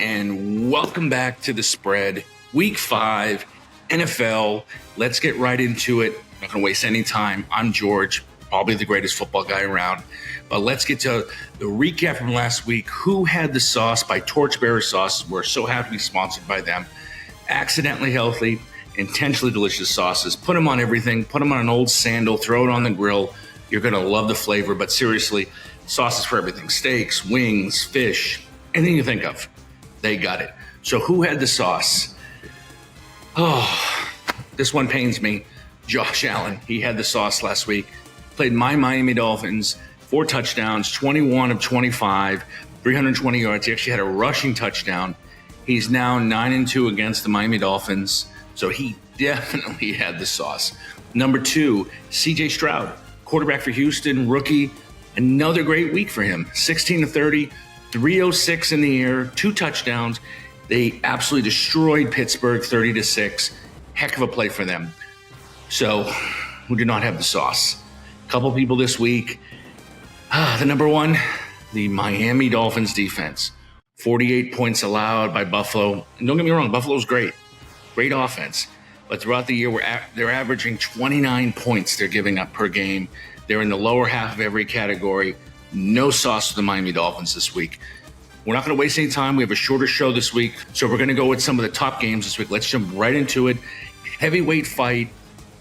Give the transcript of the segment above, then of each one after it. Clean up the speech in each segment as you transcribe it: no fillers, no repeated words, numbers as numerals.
and welcome back to The Spread, Week 5, NFL. Let's get right into it. I'm not going to waste any time. I'm George, probably the greatest football guy around. But let's get to the recap from last week. Who Had the Sauce by Torchbearer Sauces. We're so happy to be sponsored by them. Accidentally healthy, intentionally delicious sauces. Put them on everything. Put them on an old sandal. Throw it on the grill. You're going to love the flavor. But seriously, sauces for everything. Steaks, wings, fish, anything you think of. They got it. So who had the sauce? Oh, this one pains me. Josh Allen. He had the sauce last week. Played my Miami Dolphins. 4 touchdowns, 21 of 25, 320 yards. He actually had a rushing touchdown. He's now 9-2 against the Miami Dolphins. So he definitely had the sauce. Number 2, CJ Stroud. Quarterback for Houston, rookie. Another great week for him. 16 of 30. 306 in the air, 2 touchdowns. They absolutely destroyed Pittsburgh 30-6. Heck of a play for them. So, who did not have the sauce? A couple people this week. The number 1, the Miami Dolphins defense. 48 points allowed by Buffalo. And don't get me wrong, Buffalo's great. Great offense. But throughout the year, they're averaging 29 points they're giving up per game. They're in the lower half of every category. No sauce for the Miami Dolphins this week. We're not going to waste any time. We have a shorter show this week, so we're going to go with some of the top games this week. Let's jump right into it. Heavyweight fight.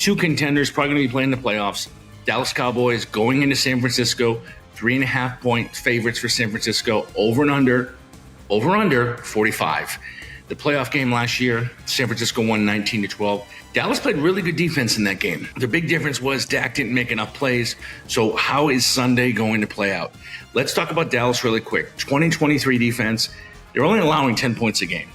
2 contenders probably going to be playing the playoffs. Dallas Cowboys going into San Francisco. 3.5-point favorites for San Francisco. Over and under 45. The playoff game last year, San Francisco won 19-12. Dallas played really good defense in that game. The big difference was Dak didn't make enough plays. So how is Sunday going to play out? Let's talk about Dallas really quick. 2023 defense, they're only allowing 10 points a game.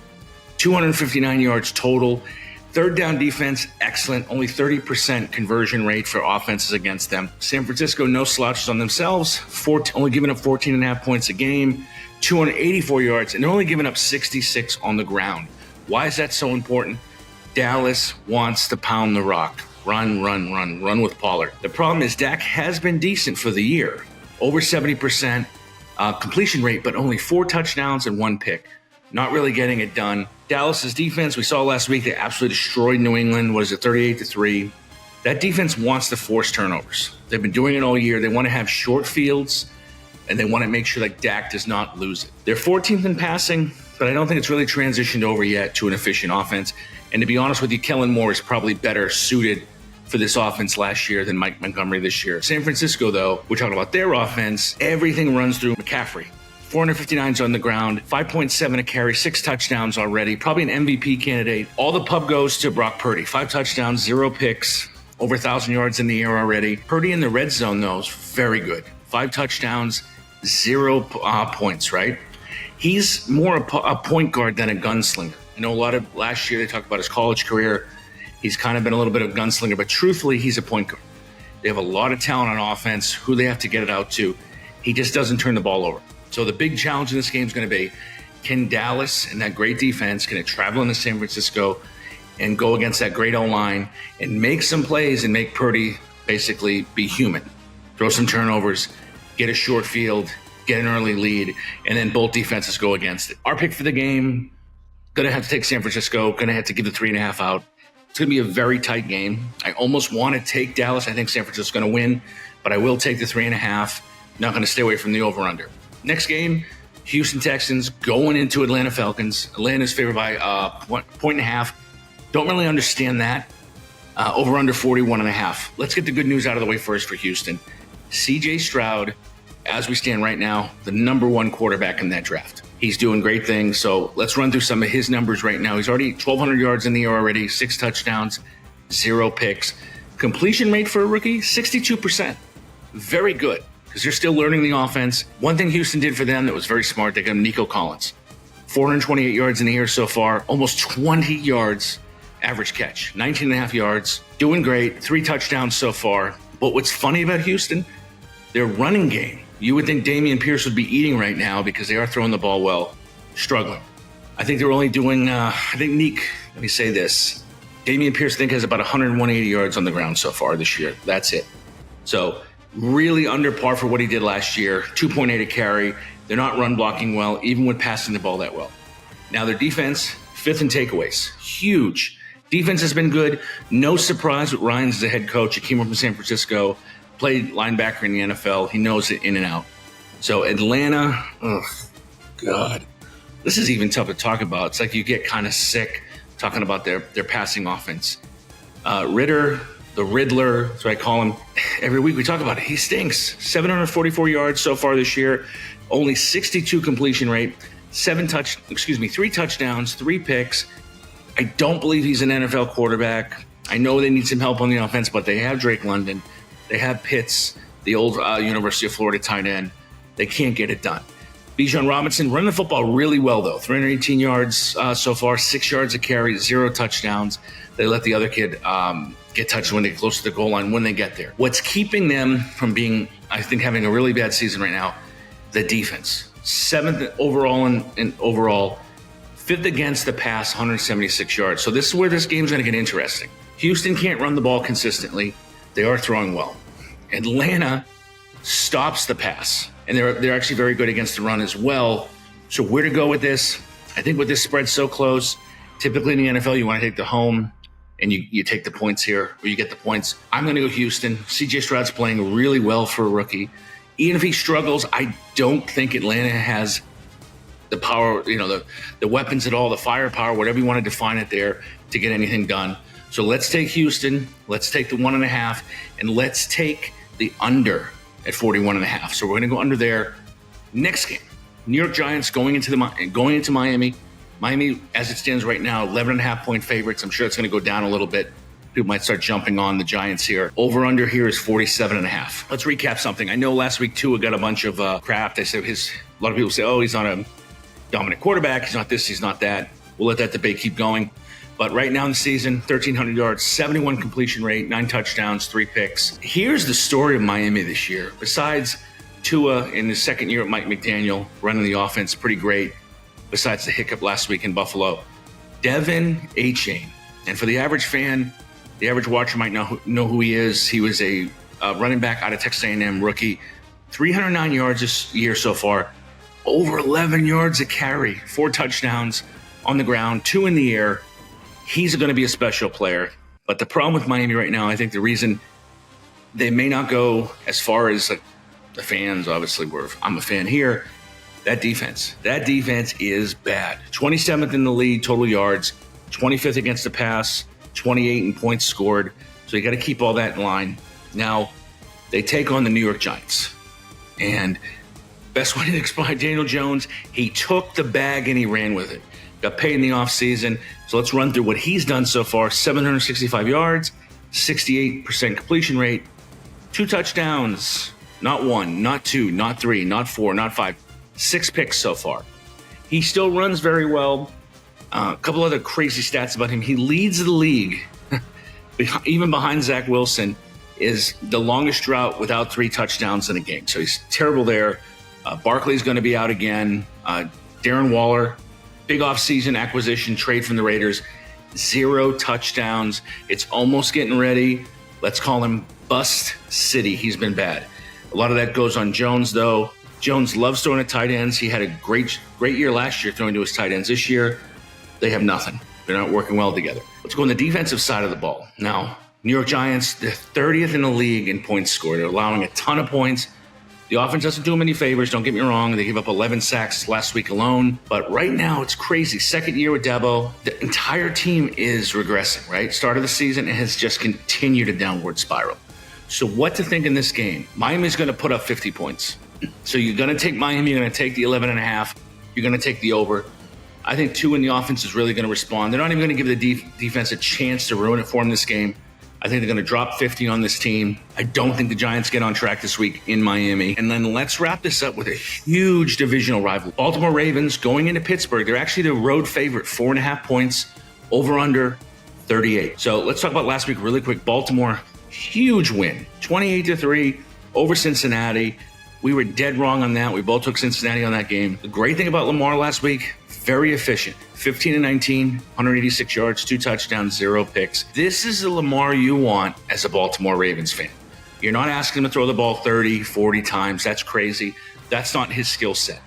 259 yards total. Third down defense, excellent. Only 30% conversion rate for offenses against them. San Francisco, no slouches on themselves. Only giving up 14.5 points a game. 284 yards, and they're only giving up 66 on the ground. Why is that so important? Dallas wants to pound the rock. Run with Pollard. The problem is Dak has been decent for the year. Over 70% completion rate, but only 4 touchdowns and 1 pick. Not really getting it done. Dallas's defense, we saw last week, they absolutely destroyed New England. Was it 38-3? That defense wants to force turnovers. They've been doing it all year. They want to have short fields, and they want to make sure that Dak does not lose it. They're 14th in passing, but I don't think it's really transitioned over yet to an efficient offense. And to be honest with you, Kellen Moore is probably better suited for this offense last year than Mike Montgomery this year. San Francisco, though, we're talking about their offense. Everything runs through McCaffrey. 459s on the ground, 5.7 a carry, 6 touchdowns already. Probably an MVP candidate. All the pub goes to Brock Purdy. 5 touchdowns, 0 picks, over 1,000 yards in the air already. Purdy in the red zone, though, is very good. 5 touchdowns, 0 points, right? He's more a point guard than a gunslinger. I know a lot of last year they talked about his college career. He's kind of been a little bit of a gunslinger, but truthfully, he's a point guard. They have a lot of talent on offense, who they have to get it out to. He just doesn't turn the ball over. So the big challenge in this game is going to be, can Dallas and that great defense, can it travel into San Francisco and go against that great O-line and make some plays and make Purdy basically be human? Throw some turnovers, get a short field, get an early lead, and then both defenses go against it. Our pick for the game, going to have to take San Francisco, going to have to give the 3.5 out. It's going to be a very tight game. I almost want to take Dallas. I think San Francisco's going to win, but I will take the 3.5. Not going to stay away from the over-under. Next game, Houston Texans going into Atlanta Falcons. Atlanta's favored by 1.5. Don't really understand that. Over-under 41.5. Let's get the good news out of the way first for Houston. CJ Stroud, as we stand right now, the number 1 quarterback in that draft. He's doing great things. So let's run through some of his numbers right now. He's already 1,200 yards in the air already, 6 touchdowns, 0 picks. Completion rate for a rookie, 62%. Very good, because they're still learning the offense. One thing Houston did for them that was very smart, they got him Nico Collins. 428 yards in the air so far, almost 20 yards average catch, 19.5 yards, doing great, 3 touchdowns so far. But what's funny about Houston, their running game, you would think Dameon Pierce would be eating right now because they are throwing the ball well, struggling. I think they're only doing, let me say this. Dameon Pierce, I think, has about 180 yards on the ground so far this year. That's it. So really under par for what he did last year, 2.8 a carry. They're not run blocking well, even when passing the ball that well. Now their defense, 5th in takeaways. Huge. Defense has been good. No surprise with Ryans as a head coach. He came up from San Francisco, played linebacker in the NFL. He knows it in and out. So Atlanta, oh, God. This is even tough to talk about. It's like you get kind of sick talking about their passing offense. Ritter, the Riddler, that's what I call him. Every week we talk about it. He stinks. 744 yards so far this year. Only 62 completion rate. 3 touchdowns, 3 picks. I don't believe he's an NFL quarterback. I know they need some help on the offense, but they have Drake London. They have Pitts, the old University of Florida tight end. They can't get it done. Bijan Robinson running the football really well, though. 318 yards so far, 6 yards a carry, 0 touchdowns. They let the other kid get touched when they get close to the goal line when they get there. What's keeping them from being, I think, having a really bad season right now, the defense. 7th overall and overall, 5th against the pass, 176 yards. So this is where this game's going to get interesting. Houston can't run the ball consistently. They are throwing well. Atlanta stops the pass, and they're actually very good against the run as well. So where to go with this? I think with this spread so close, typically in the NFL, you want to take the home, and you take the points here, or you get the points. I'm going to go Houston. C.J. Stroud's playing really well for a rookie. Even if he struggles, I don't think Atlanta has the power, the weapons at all, the firepower, whatever you want to define it there, to get anything done. So let's take Houston. Let's take the 1.5, and let's take the under at 41.5. So we're going to go under there. Next game, New York Giants going into Miami. Miami, as it stands right now, 11.5 point favorites. I'm sure it's going to go down a little bit. People might start jumping on the Giants here. Over under here is 47.5. Let's recap something. I know last week Tua got a bunch of crap. They said a lot of people say, oh, he's not a dominant quarterback. He's not this, he's not that. We'll let that debate keep going. But right now in the season, 1,300 yards, 71 completion rate, 9 touchdowns, 3 picks. Here's the story of Miami this year. Besides Tua in his second year at Mike McDaniel, running the offense pretty great, besides the hiccup last week in Buffalo, Devin Achane. And for the average fan, the average watcher might know who he is. He was a running back out of Texas A&M rookie. 309 yards this year so far. Over 11 yards a carry. 4 touchdowns on the ground, 2 in the air. He's going to be a special player. But the problem with Miami right now, I think the reason they may not go as far as the fans, obviously, I'm a fan here, that defense is bad. 27th in the league, total yards, 25th against the pass, 28 in points scored. So you got to keep all that in line. Now, they take on the New York Giants. And best way to explain Daniel Jones, he took the bag and he ran with it. Got paid in the offseason. So let's run through what he's done so far. 765 yards, 68% completion rate, 2 touchdowns, not 1, not 2, not 3, not 4, not 5, 6 picks so far. He still runs very well. A couple other crazy stats about him. He leads the league, even behind Zach Wilson, is the longest drought without 3 touchdowns in a game. So he's terrible there. Barkley's going to be out again. Darren Waller, big offseason acquisition, trade from the Raiders, 0 touchdowns. It's almost getting ready. Let's call him Bust City. He's been bad. A lot of that goes on Jones, though. Jones loves throwing at tight ends. He had a great year last year throwing to his tight ends. This year, they have nothing. They're not working well together. Let's go on the defensive side of the ball. Now, New York Giants, they're 30th in the league in points scored. They're allowing a ton of points. The offense doesn't do them any favors. Don't get me wrong. They gave up 11 sacks last week alone. But right now, it's crazy. Second year with Dabo. The entire team is regressing, right? Start of the season, it has just continued a downward spiral. So what to think in this game? Miami's going to put up 50 points. So you're going to take Miami. You're going to take the 11.5. You're going to take the over. I think Tua in the offense is really going to respond. They're not even going to give the defense a chance to ruin it for them this game. I think they're going to drop 50 on this team. I don't think the Giants get on track this week in Miami. And then let's wrap this up with a huge divisional rival. Baltimore Ravens going into Pittsburgh. They're actually the road favorite, 4.5 points, over under 38. So let's talk about last week really quick. Baltimore, huge win, 28-3 over Cincinnati. We were dead wrong on that. We both took Cincinnati on that game. The great thing about Lamar last week, very efficient. 15-19, 186 yards, 2 touchdowns, 0 picks. This is the Lamar you want as a Baltimore Ravens fan. You're not asking him to throw the ball 30, 40 times. That's crazy. That's not his skill set.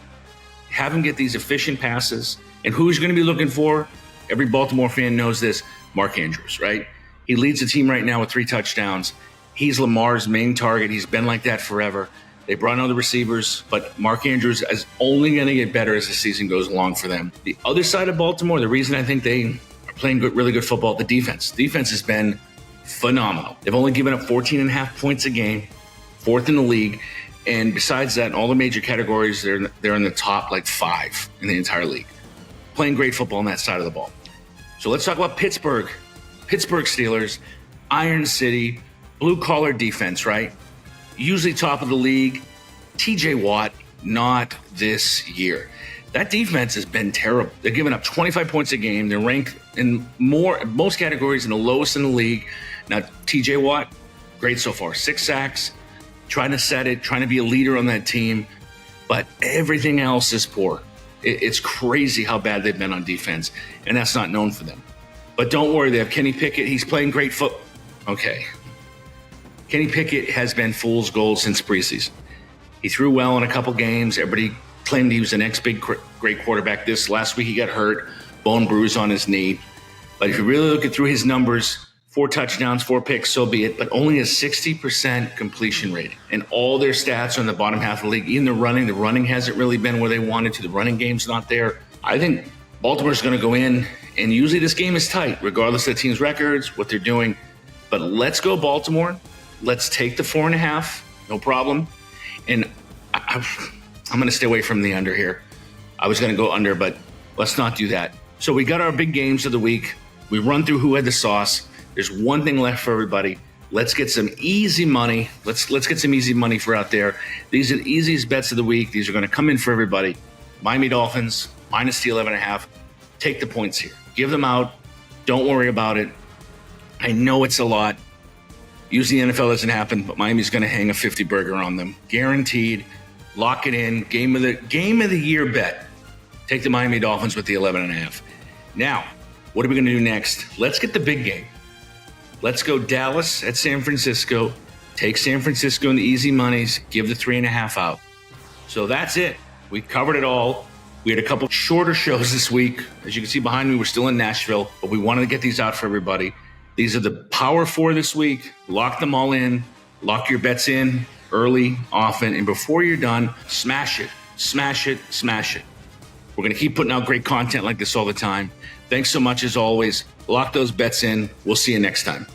have him get these efficient passes. And who's going to be looking for? Every Baltimore fan knows this, Mark Andrews, right? He leads the team right now with 3 touchdowns. He's Lamar's main target. He's been like that forever. They brought in other receivers, but Mark Andrews is only going to get better as the season goes along for them. The other side of Baltimore, the reason I think they are playing really good football, the defense. Defense has been phenomenal. They've only given up 14.5 points a game, 4th in the league. And besides that, in all the major categories, they're in the top 5 in the entire league. Playing great football on that side of the ball. So let's talk about Pittsburgh. Pittsburgh Steelers, Iron City, blue-collar defense, right? Usually top of the league. TJ Watt, not this year. That defense has been terrible. They're giving up 25 points a game. They're ranked in most categories in the lowest in the league. Now, TJ Watt, great so far. 6 sacks, trying to set it, trying to be a leader on that team. But everything else is poor. It's crazy how bad they've been on defense, and that's not known for them. But don't worry, they have Kenny Pickett. He's playing great football. Okay. Kenny Pickett has been fool's gold since preseason. He threw well in a couple games. Everybody claimed he was the next big, great quarterback. Last week he got hurt, bone bruise on his knee. But if you really look through his numbers, 4 touchdowns, 4 picks, so be it, but only a 60% completion rate. And all their stats are in the bottom half of the league. Even the running hasn't really been where they wanted to. The running game's not there. I think Baltimore's going to go in, and usually this game is tight, regardless of the team's records, what they're doing. But let's go Baltimore. Let's take the 4.5, no problem. And I'm going to stay away from the under here. I was going to go under, but let's not do that. So we got our big games of the week. We run through who had the sauce. There's one thing left for everybody. Let's get some easy money. Let's get some easy money for out there. These are the easiest bets of the week. These are going to come in for everybody. Miami Dolphins, minus the 11.5. Take the points here. Give them out. Don't worry about it. I know it's a lot. Usually the NFL doesn't happen, but Miami's going to hang a 50 burger on them. Guaranteed. Lock it in. Game of the year bet. Take the Miami Dolphins with the 11.5. Now, what are we going to do next? Let's get the big game. Let's go Dallas at San Francisco. Take San Francisco in the easy monies. Give the 3.5 out. So that's it. We covered it all. We had a couple shorter shows this week. As you can see behind me, we're still in Nashville, but we wanted to get these out for everybody. These are the Power 4 this week. Lock them all in. Lock your bets in early, often, and before you're done, smash it, smash it, smash it. We're going to keep putting out great content like this all the time. Thanks so much as always. Lock those bets in. We'll see you next time.